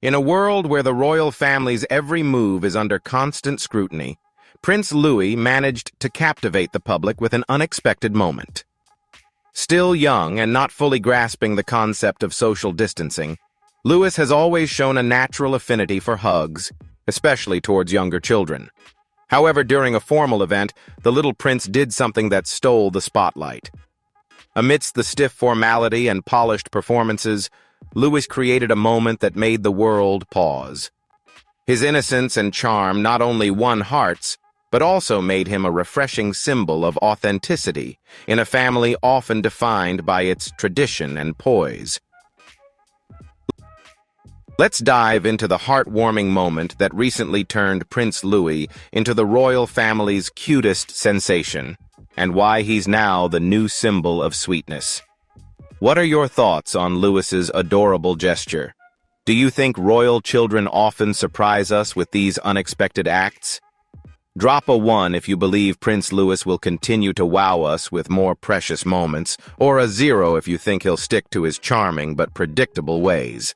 In a world where the royal family's every move is under constant scrutiny, Prince Louis managed to captivate the public with an unexpected moment. Still young and not fully grasping the concept of social distancing, Louis has always shown a natural affinity for hugs, especially towards younger children. However, during a formal event, the little prince did something that stole the spotlight. Amidst the stiff formality and polished performances, Louis created a moment that made the world pause. His innocence and charm not only won hearts, but also made him a refreshing symbol of authenticity in a family often defined by its tradition and poise. Let's dive into the heartwarming moment that recently turned Prince Louis into the royal family's cutest sensation, and why he's now the new symbol of sweetness. What are your thoughts on Louis's adorable gesture? Do you think royal children often surprise us with these unexpected acts? Drop a 1 if you believe Prince Louis will continue to wow us with more precious moments, or a 0 if you think he'll stick to his charming but predictable ways.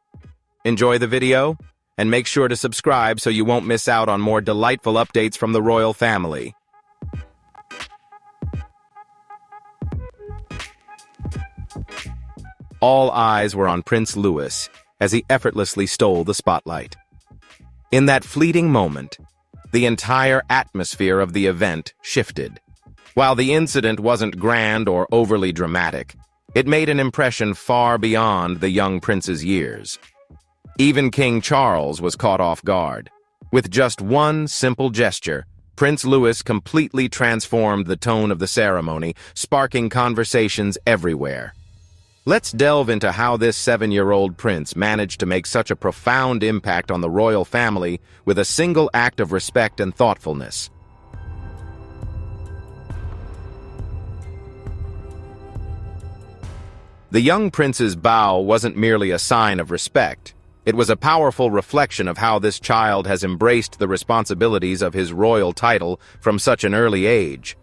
Enjoy the video, and make sure to subscribe so you won't miss out on more delightful updates from the royal family. All eyes were on Prince Louis as he effortlessly stole the spotlight. In that fleeting moment, the entire atmosphere of the event shifted. While the incident wasn't grand or overly dramatic, it made an impression far beyond the young prince's years. Even King Charles was caught off guard. With just one simple gesture, Prince Louis completely transformed the tone of the ceremony, sparking conversations everywhere. Let's delve into how this 7-year-old prince managed to make such a profound impact on the royal family with a single act of respect and thoughtfulness. The young prince's bow wasn't merely a sign of respect. It was a powerful reflection of how this child has embraced the responsibilities of his royal title from such an early age.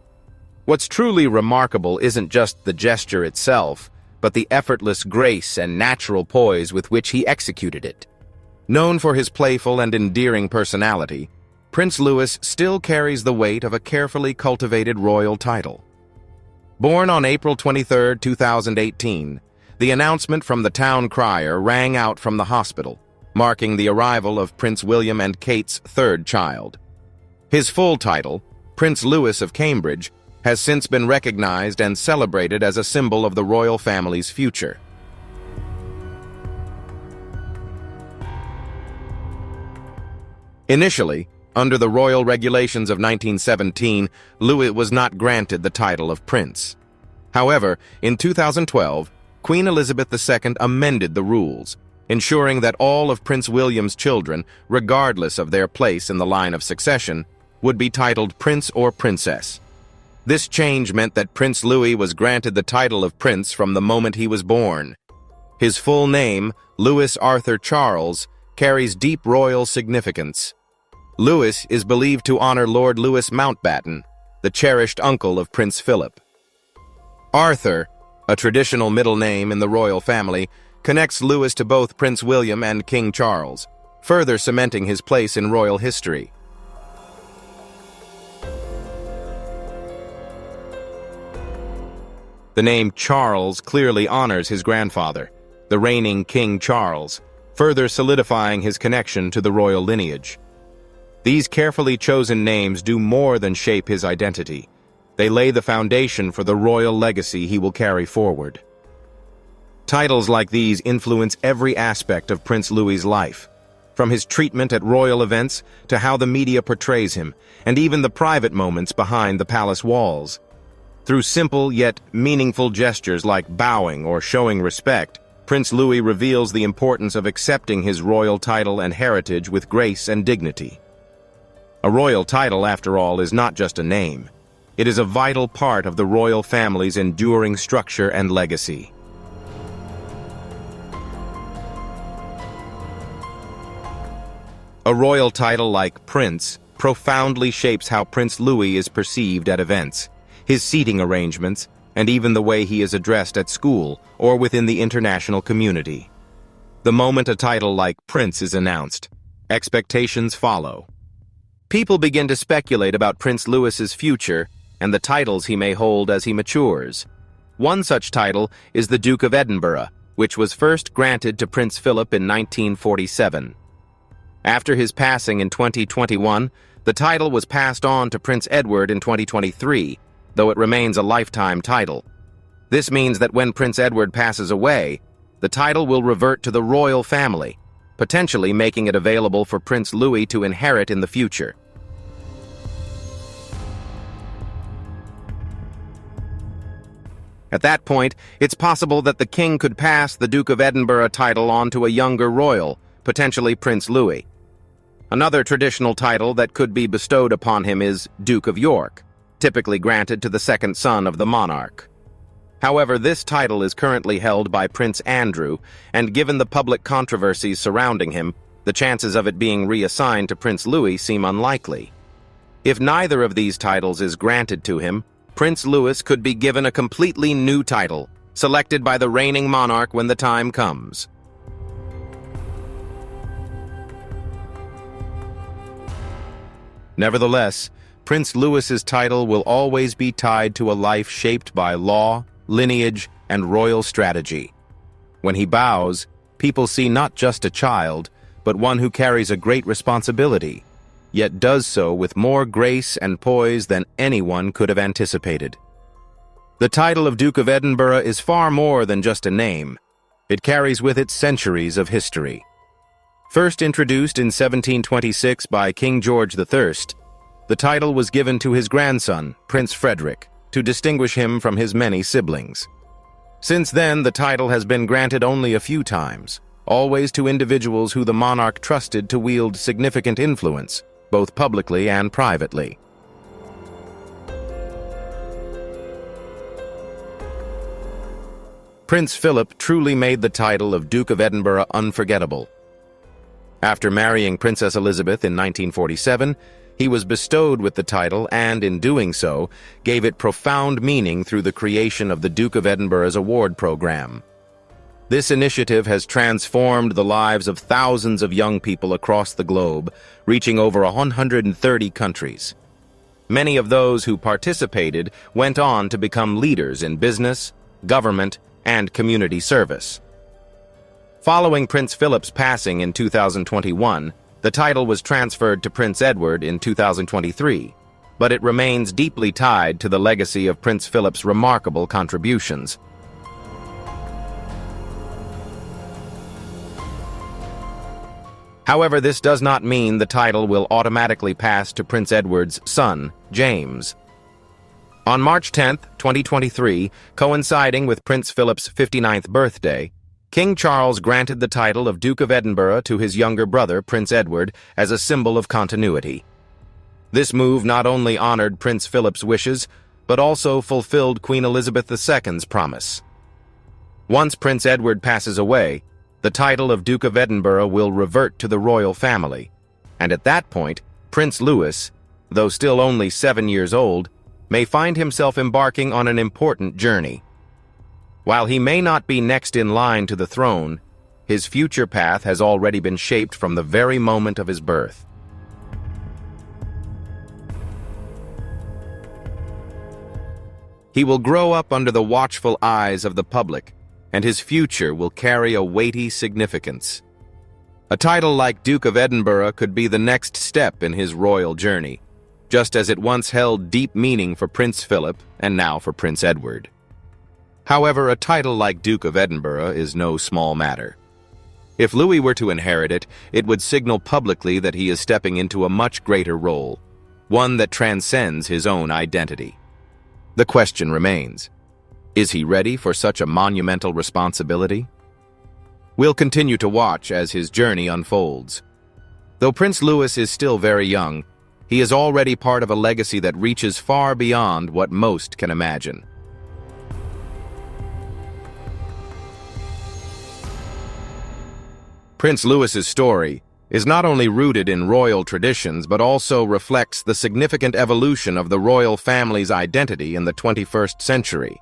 What's truly remarkable isn't just the gesture itself, but the effortless grace and natural poise with which he executed it. Known for his playful and endearing personality, Prince Louis still carries the weight of a carefully cultivated royal title. Born on April 23, 2018, the announcement from the town crier rang out from the hospital, marking the arrival of Prince William and Kate's third child. His full title, Prince Louis of Cambridge, has since been recognized and celebrated as a symbol of the royal family's future. Initially, under the royal regulations of 1917, Louis was not granted the title of prince. However, in 2012, Queen Elizabeth II amended the rules, ensuring that all of Prince William's children, regardless of their place in the line of succession, would be titled prince or princess. This change meant that Prince Louis was granted the title of prince from the moment he was born. His full name, Louis Arthur Charles, carries deep royal significance. Louis is believed to honor Lord Louis Mountbatten, the cherished uncle of Prince Philip. Arthur, a traditional middle name in the royal family, connects Louis to both Prince William and King Charles, further cementing his place in royal history. The name Charles clearly honors his grandfather, the reigning King Charles, further solidifying his connection to the royal lineage. These carefully chosen names do more than shape his identity. They lay the foundation for the royal legacy he will carry forward. Titles like these influence every aspect of Prince Louis's life, from his treatment at royal events to how the media portrays him, and even the private moments behind the palace walls. Through simple yet meaningful gestures like bowing or showing respect, Prince Louis reveals the importance of accepting his royal title and heritage with grace and dignity. A royal title, after all, is not just a name. It is a vital part of the royal family's enduring structure and legacy. A royal title like Prince profoundly shapes how Prince Louis is perceived at events, his seating arrangements, and even the way he is addressed at school or within the international community. The moment a title like Prince is announced, expectations follow. People begin to speculate about Prince Louis's future and the titles he may hold as he matures. One such title is the Duke of Edinburgh, which was first granted to Prince Philip in 1947. After his passing in 2021, the title was passed on to Prince Edward in 2023, though it remains a lifetime title. This means that when Prince Edward passes away, the title will revert to the royal family, potentially making it available for Prince Louis to inherit in the future. At that point, it's possible that the king could pass the Duke of Edinburgh title on to a younger royal, potentially Prince Louis. Another traditional title that could be bestowed upon him is Duke of York, typically granted to the second son of the monarch. However, this title is currently held by Prince Andrew, and given the public controversies surrounding him, the chances of it being reassigned to Prince Louis seem unlikely. If neither of these titles is granted to him, Prince Louis could be given a completely new title, selected by the reigning monarch when the time comes. Nevertheless, Prince Louis's title will always be tied to a life shaped by law, lineage, and royal strategy. When he bows, people see not just a child, but one who carries a great responsibility, yet does so with more grace and poise than anyone could have anticipated. The title of Duke of Edinburgh is far more than just a name. It carries with it centuries of history. First introduced in 1726 by King George III, the title was given to his grandson, Prince Frederick, to distinguish him from his many siblings. Since then, the title has been granted only a few times, always to individuals who the monarch trusted to wield significant influence, both publicly and privately. Prince Philip truly made the title of Duke of Edinburgh unforgettable. After marrying Princess Elizabeth in 1947, he was bestowed with the title and, in doing so, gave it profound meaning through the creation of the Duke of Edinburgh's award program. This initiative has transformed the lives of thousands of young people across the globe, reaching over 130 countries. Many of those who participated went on to become leaders in business, government, and community service. Following Prince Philip's passing in 2021, the title was transferred to Prince Edward in 2023, but it remains deeply tied to the legacy of Prince Philip's remarkable contributions. However, this does not mean the title will automatically pass to Prince Edward's son, James. On March 10, 2023, coinciding with Prince Philip's 59th birthday, King Charles granted the title of Duke of Edinburgh to his younger brother, Prince Edward, as a symbol of continuity. This move not only honored Prince Philip's wishes, but also fulfilled Queen Elizabeth II's promise. Once Prince Edward passes away, the title of Duke of Edinburgh will revert to the royal family, and at that point, Prince Louis, though still only 7 years old, may find himself embarking on an important journey. While he may not be next in line to the throne, his future path has already been shaped from the very moment of his birth. He will grow up under the watchful eyes of the public, and his future will carry a weighty significance. A title like Duke of Edinburgh could be the next step in his royal journey, just as it once held deep meaning for Prince Philip and now for Prince Edward. However, a title like Duke of Edinburgh is no small matter. If Louis were to inherit it, it would signal publicly that he is stepping into a much greater role, one that transcends his own identity. The question remains, is he ready for such a monumental responsibility? We'll continue to watch as his journey unfolds. Though Prince Louis is still very young, he is already part of a legacy that reaches far beyond what most can imagine. Prince Louis's story is not only rooted in royal traditions but also reflects the significant evolution of the royal family's identity in the 21st century.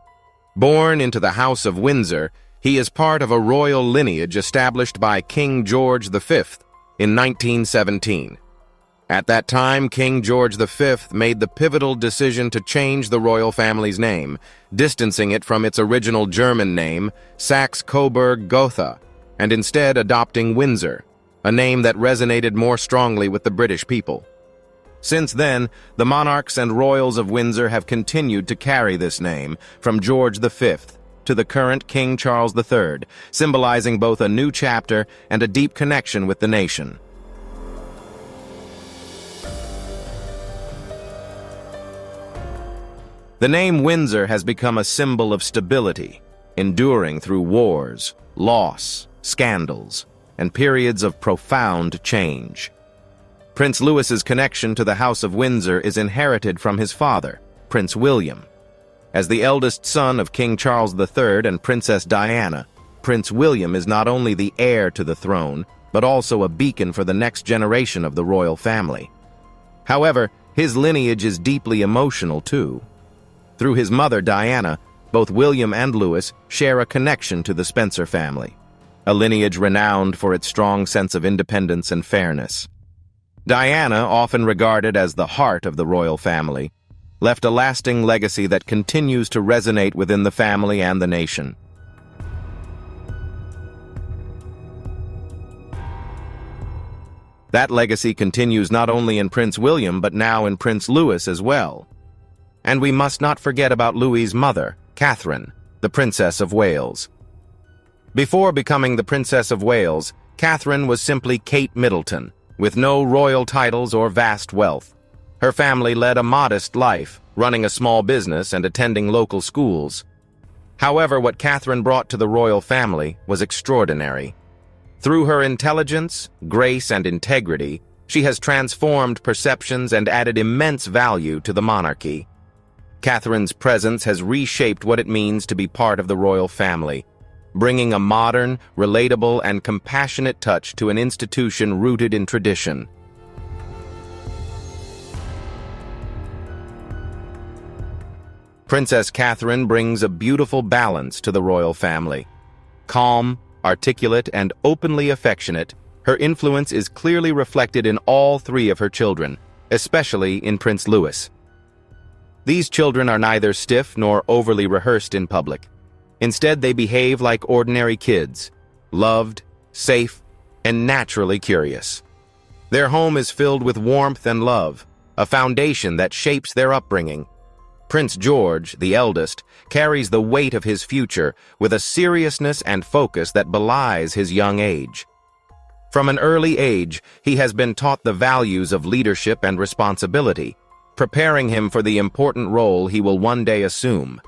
Born into the House of Windsor, He is part of a royal lineage established by King George V in 1917. At that time, King George V made the pivotal decision to change the royal family's name, distancing it from its original German name, Saxe-Coburg-Gotha, and instead adopting Windsor, a name that resonated more strongly with the British people. Since then, the monarchs and royals of Windsor have continued to carry this name, from George V to the current King Charles III, symbolizing both a new chapter and a deep connection with the nation. The name Windsor has become a symbol of stability, enduring through wars, loss, scandals, and periods of profound change. Prince Louis's connection to the House of Windsor is inherited from his father, Prince William. As the eldest son of King Charles III and Princess Diana, Prince William is not only the heir to the throne, but also a beacon for the next generation of the royal family. However, his lineage is deeply emotional too. Through his mother, Diana, both William and Louis share a connection to the Spencer family, a lineage renowned for its strong sense of independence and fairness. Diana, often regarded as the heart of the royal family, left a lasting legacy that continues to resonate within the family and the nation. That legacy continues not only in Prince William, but now in Prince Louis as well. And we must not forget about Louis's mother, Catherine, the Princess of Wales. Before becoming the Princess of Wales, Catherine was simply Kate Middleton, with no royal titles or vast wealth. Her family led a modest life, running a small business and attending local schools. However, what Catherine brought to the royal family was extraordinary. Through her intelligence, grace, and integrity, she has transformed perceptions and added immense value to the monarchy. Catherine's presence has reshaped what it means to be part of the royal family, bringing a modern, relatable, and compassionate touch to an institution rooted in tradition. Princess Catherine brings a beautiful balance to the royal family. Calm, articulate, and openly affectionate, her influence is clearly reflected in all three of her children, especially in Prince Louis. These children are neither stiff nor overly rehearsed in public. Instead, they behave like ordinary kids, loved, safe, and naturally curious. Their home is filled with warmth and love, a foundation that shapes their upbringing. Prince George, the eldest, carries the weight of his future with a seriousness and focus that belies his young age. From an early age, he has been taught the values of leadership and responsibility, preparing him for the important role he will one day assume.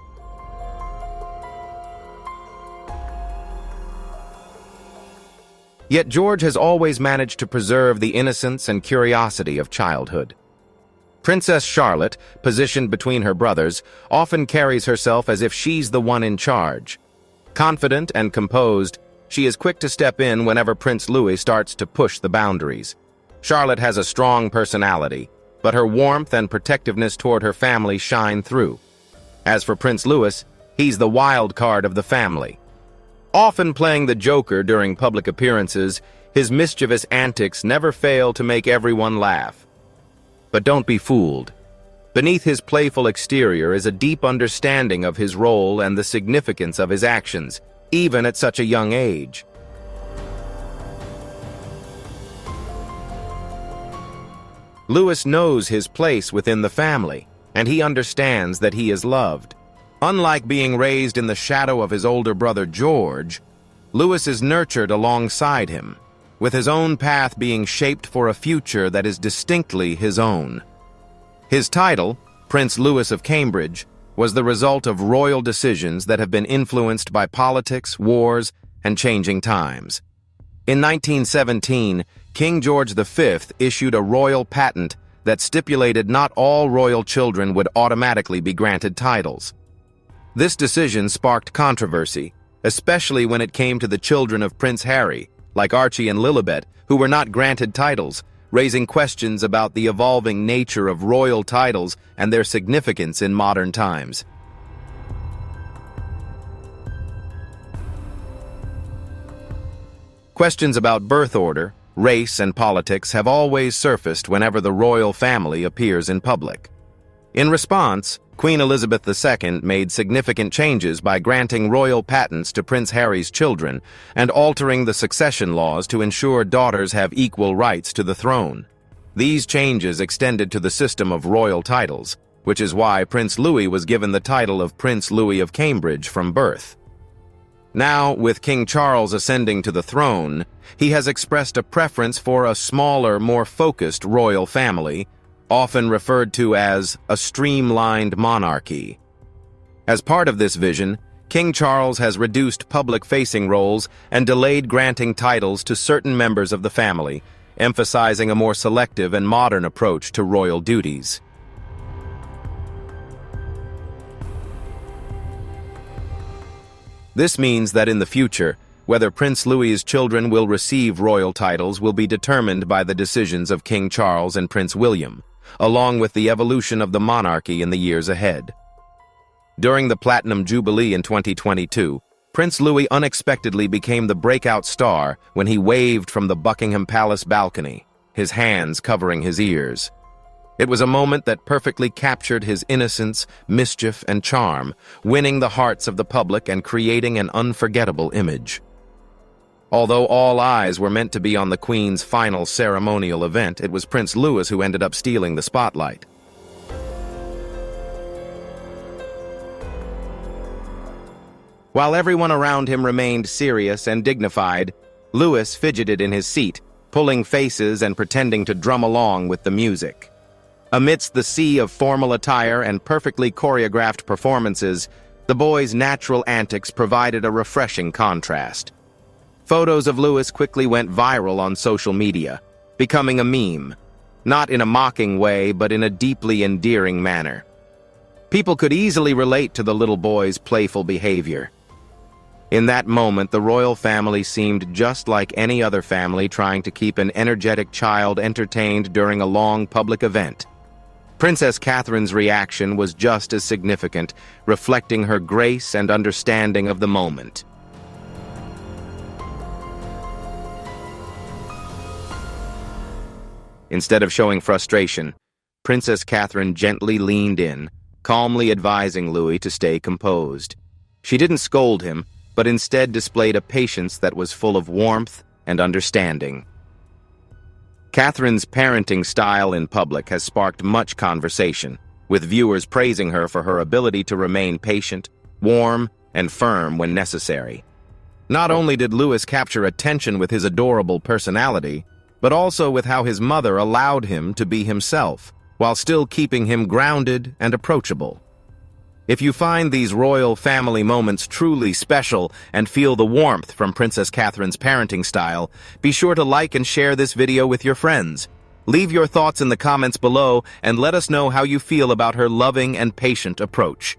Yet George has always managed to preserve the innocence and curiosity of childhood. Princess Charlotte, positioned between her brothers, often carries herself as if she's the one in charge. Confident and composed, she is quick to step in whenever Prince Louis starts to push the boundaries. Charlotte has a strong personality, but her warmth and protectiveness toward her family shine through. As for Prince Louis, he's the wild card of the family. Often playing the Joker during public appearances, his mischievous antics never fail to make everyone laugh. But don't be fooled. Beneath his playful exterior is a deep understanding of his role and the significance of his actions, even at such a young age. Louis knows his place within the family, and he understands that he is loved. Unlike being raised in the shadow of his older brother George, Louis is nurtured alongside him, with his own path being shaped for a future that is distinctly his own. His title, Prince Louis of Cambridge, was the result of royal decisions that have been influenced by politics, wars, and changing times. In 1917, King George V issued a royal patent that stipulated not all royal children would automatically be granted titles. This decision sparked controversy, especially when it came to the children of Prince Harry, like Archie and Lilibet, who were not granted titles, raising questions about the evolving nature of royal titles and their significance in modern times. Questions about birth order, race, and politics have always surfaced whenever the royal family appears in public. In response, Queen Elizabeth II made significant changes by granting royal patents to Prince Harry's children and altering the succession laws to ensure daughters have equal rights to the throne. These changes extended to the system of royal titles, which is why Prince Louis was given the title of Prince Louis of Cambridge from birth. Now, with King Charles ascending to the throne, he has expressed a preference for a smaller, more focused royal family, often referred to as a streamlined monarchy. As part of this vision, King Charles has reduced public-facing roles and delayed granting titles to certain members of the family, emphasizing a more selective and modern approach to royal duties. This means that in the future, whether Prince Louis's children will receive royal titles will be determined by the decisions of King Charles and Prince William, along with the evolution of the monarchy in the years ahead. During the Platinum Jubilee in 2022, Prince Louis unexpectedly became the breakout star when he waved from the Buckingham Palace balcony, his hands covering his ears. It was a moment that perfectly captured his innocence, mischief, and charm, winning the hearts of the public and creating an unforgettable image. Although all eyes were meant to be on the Queen's final ceremonial event, it was Prince Louis who ended up stealing the spotlight. While everyone around him remained serious and dignified, Louis fidgeted in his seat, pulling faces and pretending to drum along with the music. Amidst the sea of formal attire and perfectly choreographed performances, the boy's natural antics provided a refreshing contrast. Photos of Louis quickly went viral on social media, becoming a meme, not in a mocking way but in a deeply endearing manner. People could easily relate to the little boy's playful behavior. In that moment, the royal family seemed just like any other family trying to keep an energetic child entertained during a long public event. Princess Catherine's reaction was just as significant, reflecting her grace and understanding of the moment. Instead of showing frustration, Princess Catherine gently leaned in, calmly advising Louis to stay composed. She didn't scold him, but instead displayed a patience that was full of warmth and understanding. Catherine's parenting style in public has sparked much conversation, with viewers praising her for her ability to remain patient, warm, and firm when necessary. Not only did Louis capture attention with his adorable personality, but also with how his mother allowed him to be himself, while still keeping him grounded and approachable. If you find these royal family moments truly special and feel the warmth from Princess Catherine's parenting style, be sure to like and share this video with your friends. Leave your thoughts in the comments below and let us know how you feel about her loving and patient approach.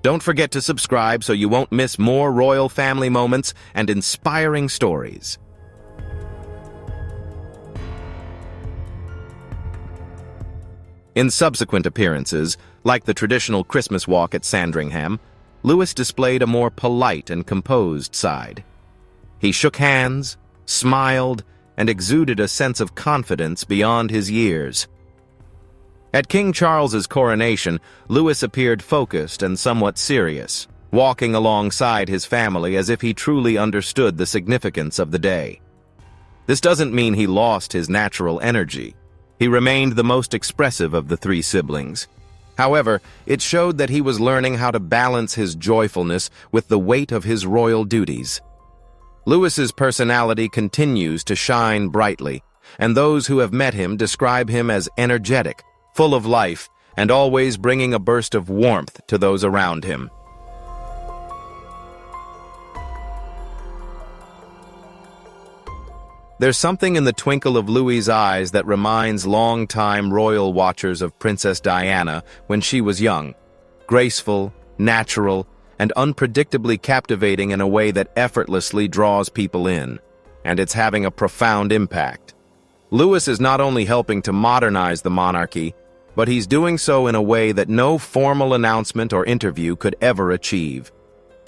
Don't forget to subscribe so you won't miss more royal family moments and inspiring stories. In subsequent appearances, like the traditional Christmas walk at Sandringham, Louis displayed a more polite and composed side. He shook hands, smiled, and exuded a sense of confidence beyond his years. At King Charles's coronation, Louis appeared focused and somewhat serious, walking alongside his family as if he truly understood the significance of the day. This doesn't mean he lost his natural energy. He remained the most expressive of the three siblings. However, it showed that he was learning how to balance his joyfulness with the weight of his royal duties. Louis's personality continues to shine brightly, and those who have met him describe him as energetic, full of life, and always bringing a burst of warmth to those around him. There's something in the twinkle of Louis's eyes that reminds long-time royal watchers of Princess Diana when she was young, graceful, natural, and unpredictably captivating in a way that effortlessly draws people in, and it's having a profound impact. Louis is not only helping to modernize the monarchy, but he's doing so in a way that no formal announcement or interview could ever achieve.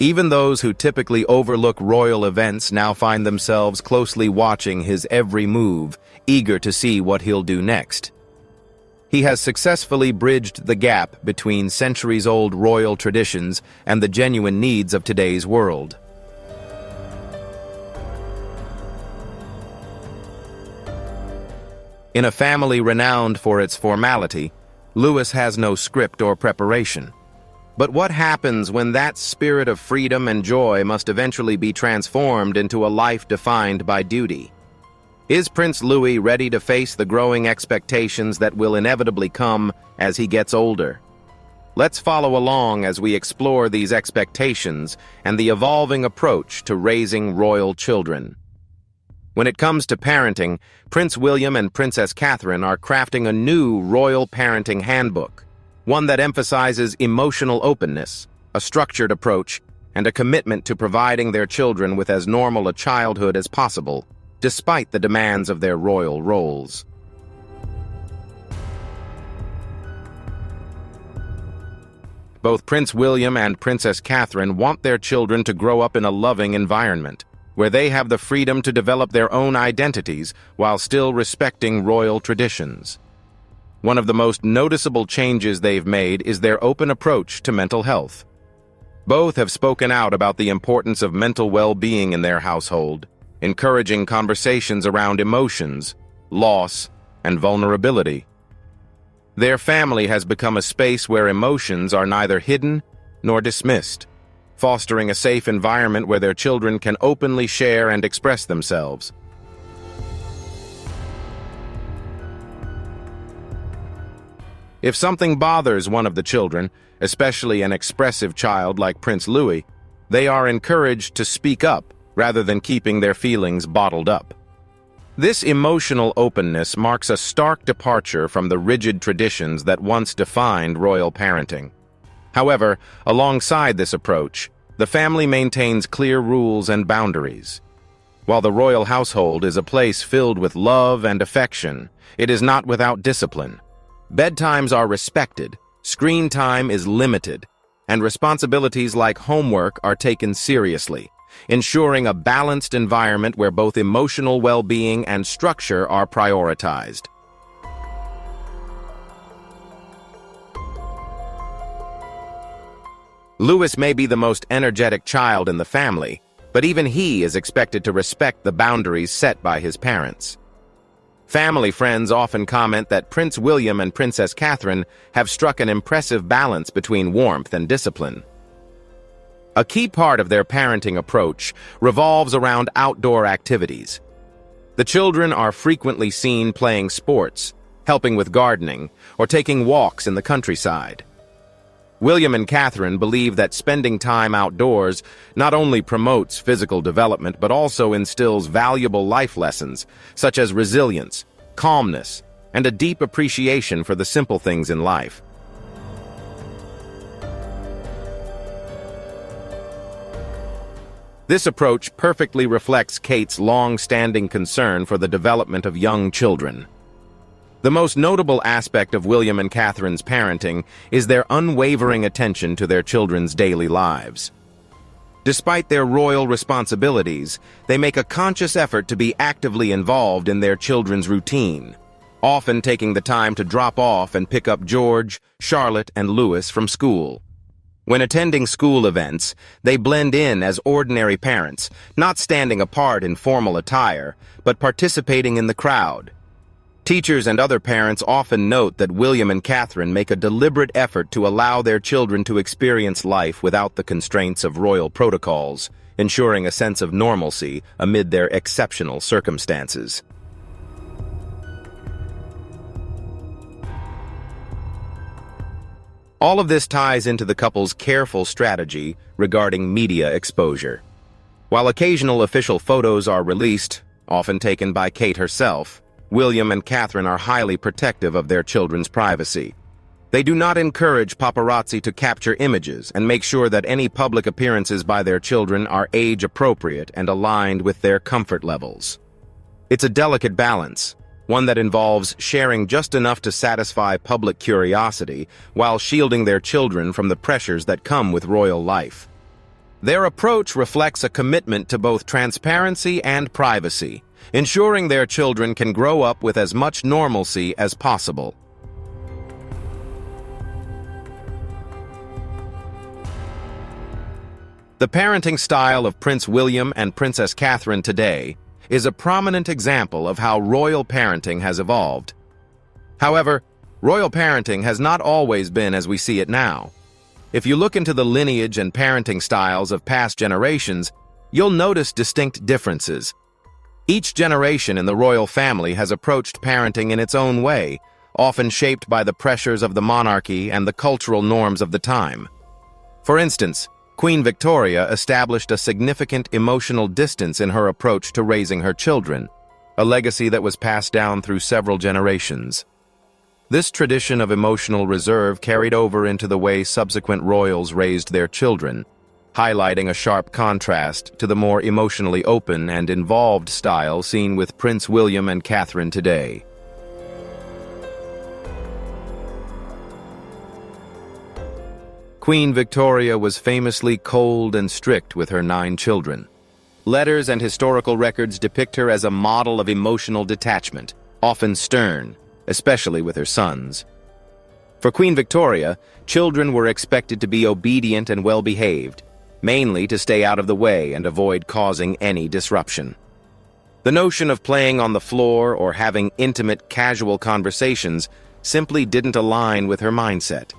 Even those who typically overlook royal events now find themselves closely watching his every move, eager to see what he'll do next. He has successfully bridged the gap between centuries-old royal traditions and the genuine needs of today's world. In a family renowned for its formality, Louis has no script or preparation. But what happens when that spirit of freedom and joy must eventually be transformed into a life defined by duty? Is Prince Louis ready to face the growing expectations that will inevitably come as he gets older? Let's follow along as we explore these expectations and the evolving approach to raising royal children. When it comes to parenting, Prince William and Princess Catherine are crafting a new royal parenting handbook, one that emphasizes emotional openness, a structured approach, and a commitment to providing their children with as normal a childhood as possible, despite the demands of their royal roles. Both Prince William and Princess Catherine want their children to grow up in a loving environment, where they have the freedom to develop their own identities while still respecting royal traditions. One of the most noticeable changes they've made is their open approach to mental health. Both have spoken out about the importance of mental well-being in their household, encouraging conversations around emotions, loss, and vulnerability. Their family has become a space where emotions are neither hidden nor dismissed, fostering a safe environment where their children can openly share and express themselves. If something bothers one of the children, especially an expressive child like Prince Louis, they are encouraged to speak up rather than keeping their feelings bottled up. This emotional openness marks a stark departure from the rigid traditions that once defined royal parenting. However, alongside this approach, the family maintains clear rules and boundaries. While the royal household is a place filled with love and affection, it is not without discipline. Bedtimes are respected, screen time is limited, and responsibilities like homework are taken seriously, ensuring a balanced environment where both emotional well-being and structure are prioritized. Louis may be the most energetic child in the family, but even he is expected to respect the boundaries set by his parents. Family friends often comment that Prince William and Princess Catherine have struck an impressive balance between warmth and discipline. A key part of their parenting approach revolves around outdoor activities. The children are frequently seen playing sports, helping with gardening, or taking walks in the countryside. William and Catherine believe that spending time outdoors not only promotes physical development but also instills valuable life lessons, such as resilience, calmness, and a deep appreciation for the simple things in life. This approach perfectly reflects Kate's long-standing concern for the development of young children. The most notable aspect of William and Catherine's parenting is their unwavering attention to their children's daily lives. Despite their royal responsibilities, they make a conscious effort to be actively involved in their children's routine, often taking the time to drop off and pick up George, Charlotte, and Louis from school. When attending school events, they blend in as ordinary parents, not standing apart in formal attire, but participating in the crowd. Teachers and other parents often note that William and Catherine make a deliberate effort to allow their children to experience life without the constraints of royal protocols, ensuring a sense of normalcy amid their exceptional circumstances. All of this ties into the couple's careful strategy regarding media exposure. While occasional official photos are released, often taken by Kate herself, William and Catherine are highly protective of their children's privacy. They do not encourage paparazzi to capture images and make sure that any public appearances by their children are age-appropriate and aligned with their comfort levels. It's a delicate balance, one that involves sharing just enough to satisfy public curiosity while shielding their children from the pressures that come with royal life. Their approach reflects a commitment to both transparency and privacy, ensuring their children can grow up with as much normalcy as possible. The parenting style of Prince William and Princess Catherine today is a prominent example of how royal parenting has evolved. However, royal parenting has not always been as we see it now. If you look into the lineage and parenting styles of past generations, you'll notice distinct differences. Each generation in the royal family has approached parenting in its own way, often shaped by the pressures of the monarchy and the cultural norms of the time. For instance, Queen Victoria established a significant emotional distance in her approach to raising her children, a legacy that was passed down through several generations. This tradition of emotional reserve carried over into the way subsequent royals raised their children, highlighting a sharp contrast to the more emotionally open and involved style seen with Prince William and Catherine today. Queen Victoria was famously cold and strict with her 9 children. Letters and historical records depict her as a model of emotional detachment, often stern, especially with her sons. For Queen Victoria, children were expected to be obedient and well-behaved, mainly to stay out of the way and avoid causing any disruption. The notion of playing on the floor or having intimate, casual conversations simply didn't align with her mindset.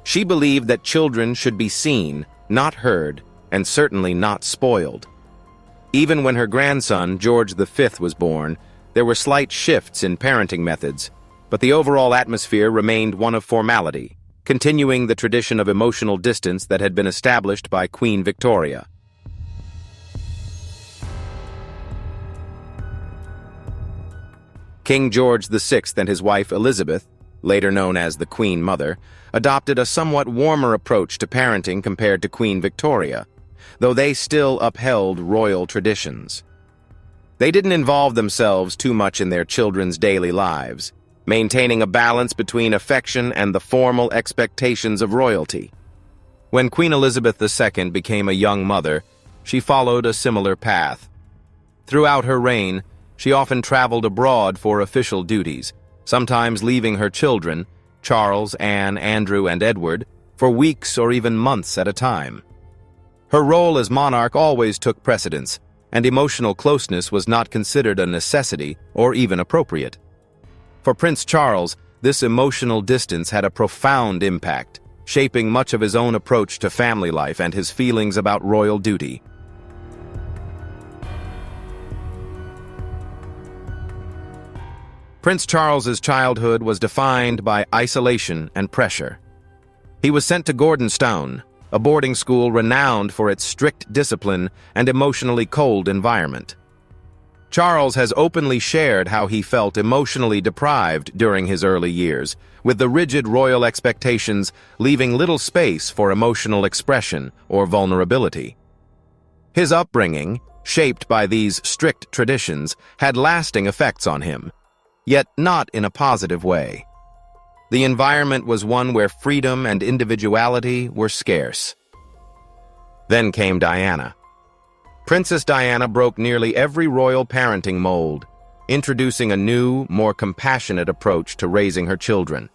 She believed that children should be seen, not heard, and certainly not spoiled. Even when her grandson, George V, was born, there were slight shifts in parenting methods, but the overall atmosphere remained one of formality, continuing the tradition of emotional distance that had been established by Queen Victoria. King George VI and his wife Elizabeth, later known as the Queen Mother, adopted a somewhat warmer approach to parenting compared to Queen Victoria, though they still upheld royal traditions. They didn't involve themselves too much in their children's daily lives, maintaining a balance between affection and the formal expectations of royalty. When Queen Elizabeth II became a young mother, she followed a similar path. Throughout her reign, she often traveled abroad for official duties, sometimes leaving her children, Charles, Anne, Andrew, and Edward, for weeks or even months at a time. Her role as monarch always took precedence, and emotional closeness was not considered a necessity or even appropriate. For Prince Charles, this emotional distance had a profound impact, shaping much of his own approach to family life and his feelings about royal duty. Prince Charles's childhood was defined by isolation and pressure. He was sent to Gordonstoun, a boarding school renowned for its strict discipline and emotionally cold environment. Charles has openly shared how he felt emotionally deprived during his early years, with the rigid royal expectations leaving little space for emotional expression or vulnerability. His upbringing, shaped by these strict traditions, had lasting effects on him, yet not in a positive way. The environment was one where freedom and individuality were scarce. Then came Diana. Princess Diana broke nearly every royal parenting mold, introducing a new, more compassionate approach to raising her children.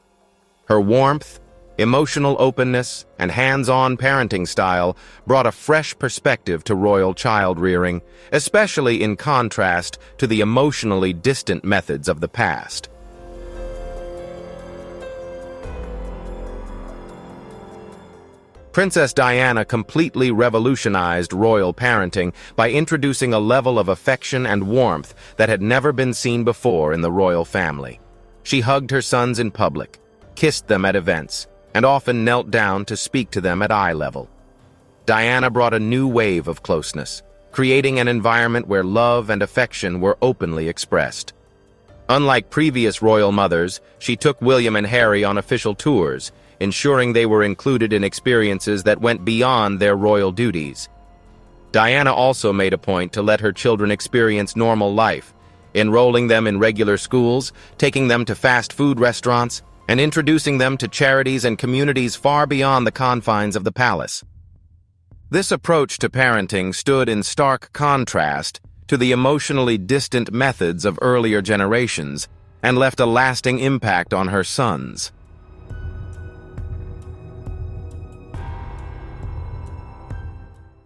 Her warmth, emotional openness, and hands-on parenting style brought a fresh perspective to royal child-rearing, especially in contrast to the emotionally distant methods of the past. Princess Diana completely revolutionized royal parenting by introducing a level of affection and warmth that had never been seen before in the royal family. She hugged her sons in public, kissed them at events, and often knelt down to speak to them at eye level. Diana brought a new wave of closeness, creating an environment where love and affection were openly expressed. Unlike previous royal mothers, she took William and Harry on official tours, ensuring they were included in experiences that went beyond their royal duties. Diana also made a point to let her children experience normal life, enrolling them in regular schools, taking them to fast food restaurants, and introducing them to charities and communities far beyond the confines of the palace. This approach to parenting stood in stark contrast to the emotionally distant methods of earlier generations and left a lasting impact on her sons.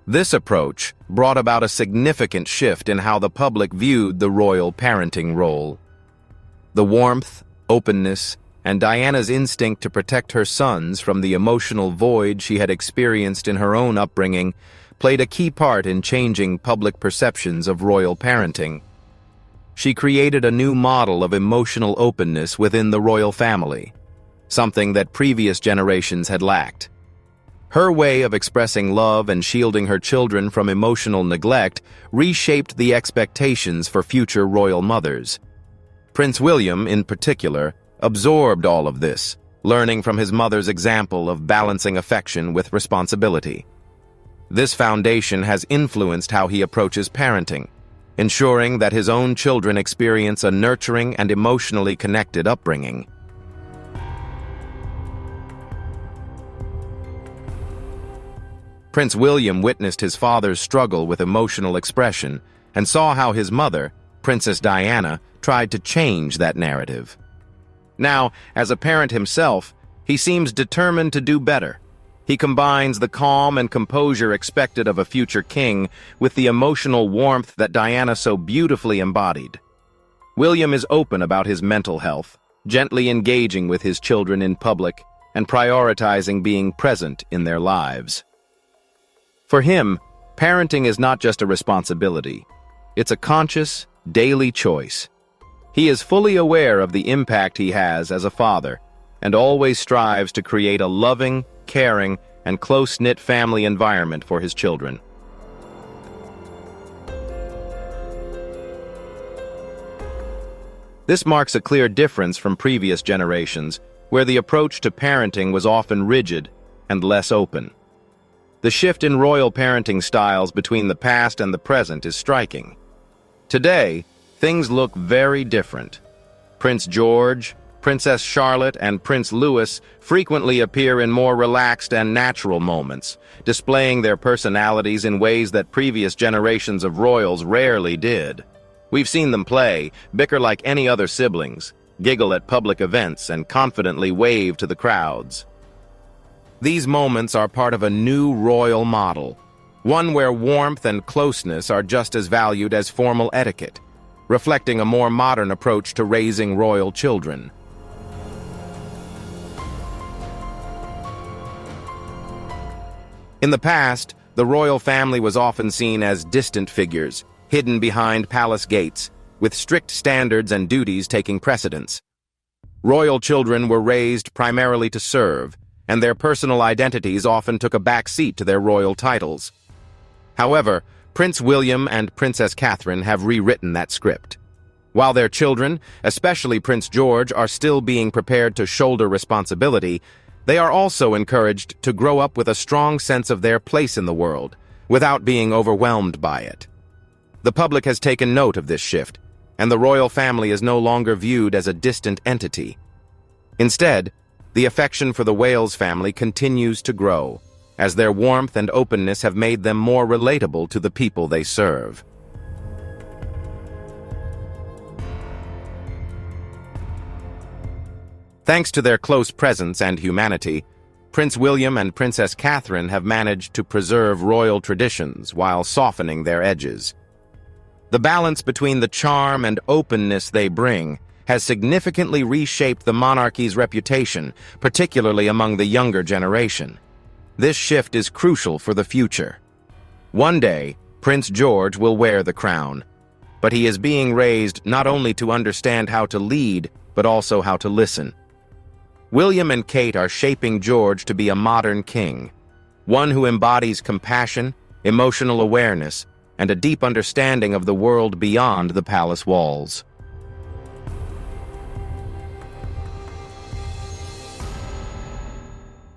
This approach brought about a significant shift in how the public viewed the royal parenting role. The warmth, openness, and Diana's instinct to protect her sons from the emotional void she had experienced in her own upbringing played a key part in changing public perceptions of royal parenting. She created a new model of emotional openness within the royal family, something that previous generations had lacked. Her way of expressing love and shielding her children from emotional neglect reshaped the expectations for future royal mothers. Prince William, in particular, absorbed all of this, learning from his mother's example of balancing affection with responsibility. This foundation has influenced how he approaches parenting, ensuring that his own children experience a nurturing and emotionally connected upbringing. Prince William witnessed his father's struggle with emotional expression and saw how his mother, Princess Diana, tried to change that narrative. Now, as a parent himself, he seems determined to do better. He combines the calm and composure expected of a future king with the emotional warmth that Diana so beautifully embodied. William is open about his mental health, gently engaging with his children in public and prioritizing being present in their lives. For him, parenting is not just a responsibility. It's a conscious, daily choice. He is fully aware of the impact he has as a father and always strives to create a loving, caring, and close-knit family environment for his children. This marks a clear difference from previous generations, where the approach to parenting was often rigid and less open. The shift in royal parenting styles between the past and the present is striking. Today, things look very different. Prince George, Princess Charlotte, and Prince Louis frequently appear in more relaxed and natural moments, displaying their personalities in ways that previous generations of royals rarely did. We've seen them play, bicker like any other siblings, giggle at public events, and confidently wave to the crowds. These moments are part of a new royal model, one where warmth and closeness are just as valued as formal etiquette, reflecting a more modern approach to raising royal children. In the past, the royal family was often seen as distant figures, hidden behind palace gates, with strict standards and duties taking precedence. Royal children were raised primarily to serve, and their personal identities often took a back seat to their royal titles. However, Prince William and Princess Catherine have rewritten that script. While their children, especially Prince George, are still being prepared to shoulder responsibility, they are also encouraged to grow up with a strong sense of their place in the world, without being overwhelmed by it. The public has taken note of this shift, and the royal family is no longer viewed as a distant entity. Instead, the affection for the Wales family continues to grow, as their warmth and openness have made them more relatable to the people they serve. Thanks to their close presence and humanity, Prince William and Princess Catherine have managed to preserve royal traditions while softening their edges. The balance between the charm and openness they bring has significantly reshaped the monarchy's reputation, particularly among the younger generation. This shift is crucial for the future. One day, Prince George will wear the crown, but he is being raised not only to understand how to lead, but also how to listen. William and Kate are shaping George to be a modern king, one who embodies compassion, emotional awareness, and a deep understanding of the world beyond the palace walls.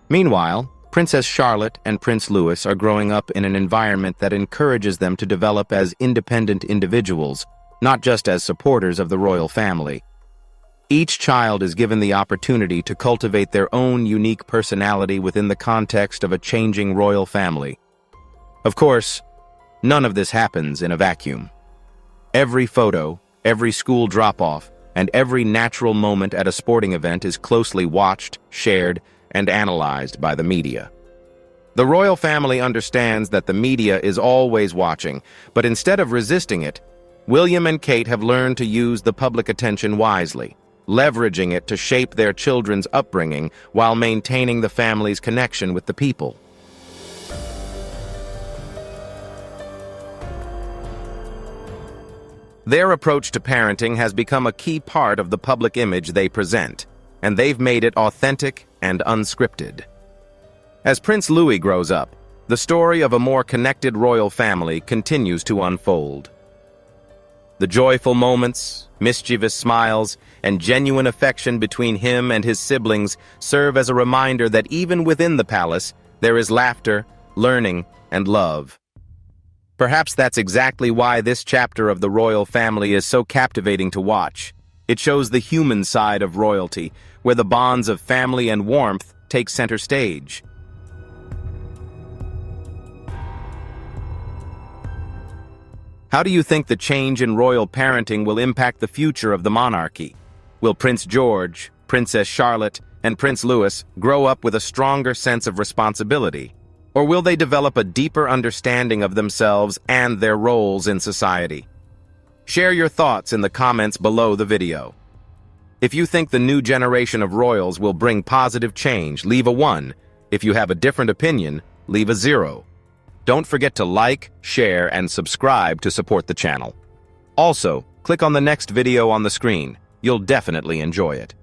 Meanwhile, Princess Charlotte and Prince Louis are growing up in an environment that encourages them to develop as independent individuals, not just as supporters of the royal family. Each child is given the opportunity to cultivate their own unique personality within the context of a changing royal family. Of course, none of this happens in a vacuum. Every photo, every school drop-off, and every natural moment at a sporting event is closely watched, shared, and analyzed by the media. The royal family understands that the media is always watching, but instead of resisting it, William and Kate have learned to use the public attention wisely, leveraging it to shape their children's upbringing while maintaining the family's connection with the people. Their approach to parenting has become a key part of the public image they present, and they've made it authentic and unscripted. As Prince Louis grows up, the story of a more connected royal family continues to unfold. The joyful moments, mischievous smiles, and genuine affection between him and his siblings serve as a reminder that even within the palace, there is laughter, learning, and love. Perhaps that's exactly why this chapter of the royal family is so captivating to watch. It shows the human side of royalty, where the bonds of family and warmth take center stage. How do you think the change in royal parenting will impact the future of the monarchy? Will Prince George, Princess Charlotte, and Prince Louis grow up with a stronger sense of responsibility? Or will they develop a deeper understanding of themselves and their roles in society? Share your thoughts in the comments below the video. If you think the new generation of royals will bring positive change, leave a 1. If you have a different opinion, leave a 0. Don't forget to like, share, and subscribe to support the channel. Also, click on the next video on the screen. You'll definitely enjoy it.